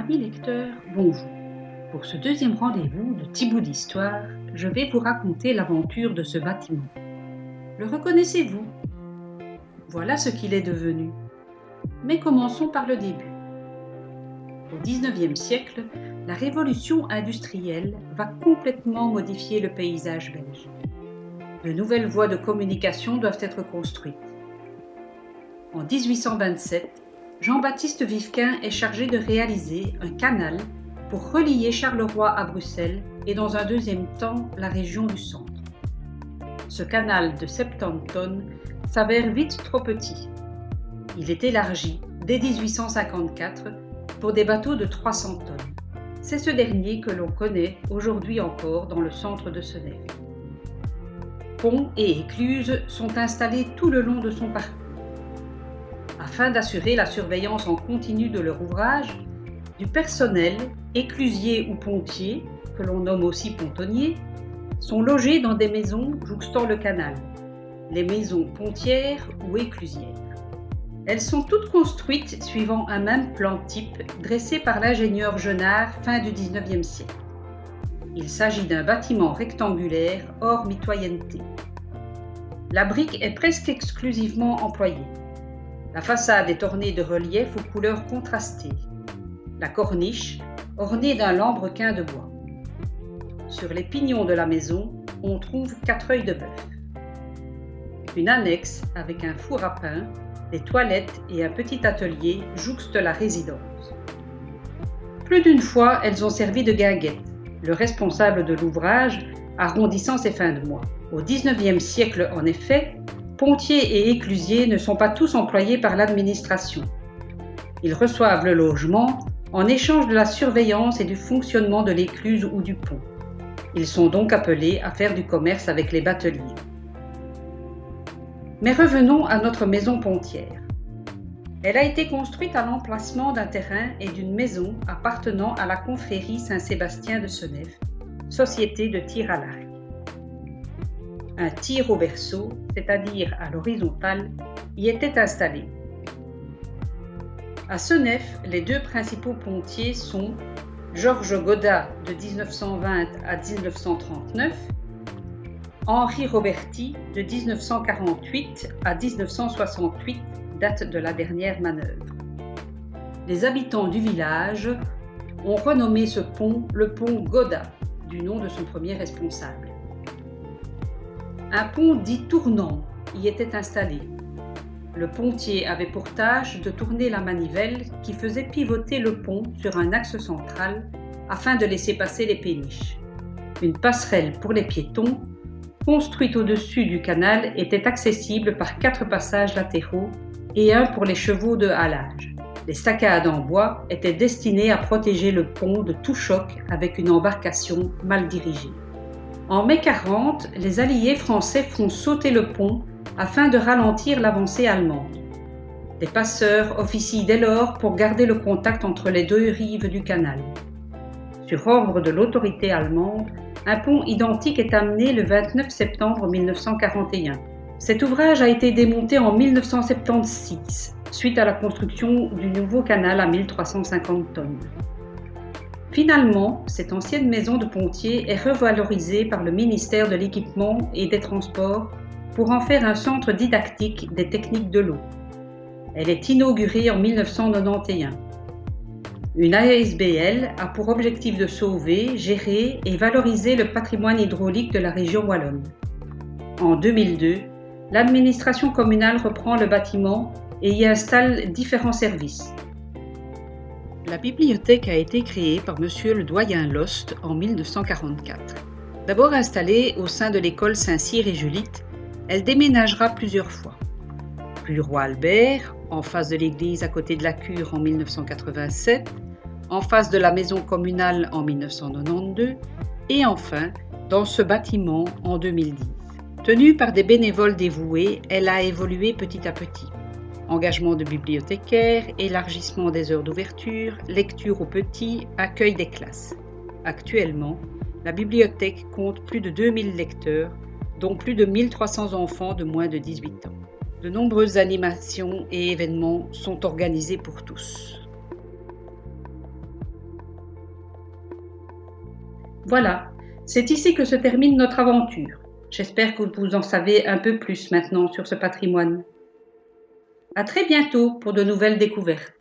Amis lecteurs, bonjour. Pour ce deuxième rendez-vous de Petits bouts d'histoire, je vais vous raconter l'aventure de ce bâtiment. Le reconnaissez-vous? Voilà ce qu'il est devenu. Mais commençons par le début. Au XIXe siècle, la révolution industrielle va complètement modifier le paysage belge. De nouvelles voies de communication doivent être construites. En 1827, Jean-Baptiste Vivequin est chargé de réaliser un canal pour relier Charleroi à Bruxelles et dans un deuxième temps la région du centre. Ce canal de 70 tonnes s'avère vite trop petit. Il est élargi dès 1854 pour des bateaux de 300 tonnes. C'est ce dernier que l'on connaît aujourd'hui encore dans le centre de Seneffe. Ponts et écluses sont installés tout le long de son parcours. Afin d'assurer la surveillance en continu de leur ouvrage, du personnel, éclusiers ou pontiers, que l'on nomme aussi pontonniers, sont logés dans des maisons jouxtant le canal, les maisons pontières ou éclusières. Elles sont toutes construites suivant un même plan type dressé par l'ingénieur Jenard fin du XIXe siècle. Il s'agit d'un bâtiment rectangulaire hors mitoyenneté. La brique est presque exclusivement employée. La façade est ornée de reliefs aux couleurs contrastées. La corniche, ornée d'un lambrequin de bois. Sur les pignons de la maison, on trouve 4 œils de bœuf. Une annexe avec un four à pain, des toilettes et un petit atelier jouxte la résidence. Plus d'une fois, elles ont servi de guinguette, le responsable de l'ouvrage arrondissant ses fins de mois. Au XIXe siècle, en effet, pontiers et éclusiers ne sont pas tous employés par l'administration. Ils reçoivent le logement en échange de la surveillance et du fonctionnement de l'écluse ou du pont. Ils sont donc appelés à faire du commerce avec les bateliers. Mais revenons à notre maison pontière. Elle a été construite à l'emplacement d'un terrain et d'une maison appartenant à la confrérie Saint-Sébastien de Seneffe, société de tir à l'arc. Un tir au berceau, c'est-à-dire à l'horizontale, y était installé. À Seneffe, les deux principaux pontiers sont Georges Goddat de 1920 à 1939, Henri Roberti de 1948 à 1968, date de la dernière manœuvre. Les habitants du village ont renommé ce pont le pont Goddat, du nom de son premier responsable. Un pont dit tournant y était installé. Le pontier avait pour tâche de tourner la manivelle qui faisait pivoter le pont sur un axe central afin de laisser passer les péniches. Une passerelle pour les piétons, construite au-dessus du canal, était accessible par 4 passages latéraux et un pour les chevaux de halage. Les saccades en bois étaient destinées à protéger le pont de tout choc avec une embarcation mal dirigée. En mai 40, les alliés français font sauter le pont afin de ralentir l'avancée allemande. Des passeurs officient dès lors pour garder le contact entre les deux rives du canal. Sur ordre de l'autorité allemande, un pont identique est amené le 29 septembre 1941. Cet ouvrage a été démonté en 1976, suite à la construction du nouveau canal à 1350 tonnes. Finalement, cette ancienne maison de pontier est revalorisée par le ministère de l'Équipement et des Transports pour en faire un centre didactique des techniques de l'eau. Elle est inaugurée en 1991. Une ASBL a pour objectif de sauver, gérer et valoriser le patrimoine hydraulique de la région wallonne. En 2002, l'administration communale reprend le bâtiment et y installe différents services. La bibliothèque a été créée par monsieur le doyen Lost en 1944. D'abord installée au sein de l'école Saint-Cyr et Julite, elle déménagera plusieurs fois. Puis le roi Albert, en face de l'église à côté de la cure en 1987, en face de la maison communale en 1992 et enfin dans ce bâtiment en 2010. Tenue par des bénévoles dévoués, elle a évolué petit à petit. Engagement de bibliothécaires, élargissement des heures d'ouverture, lecture aux petits, accueil des classes. Actuellement, la bibliothèque compte plus de 2000 lecteurs, dont plus de 1300 enfants de moins de 18 ans. De nombreuses animations et événements sont organisés pour tous. Voilà, c'est ici que se termine notre aventure. J'espère que vous en savez un peu plus maintenant sur ce patrimoine. À très bientôt pour de nouvelles découvertes.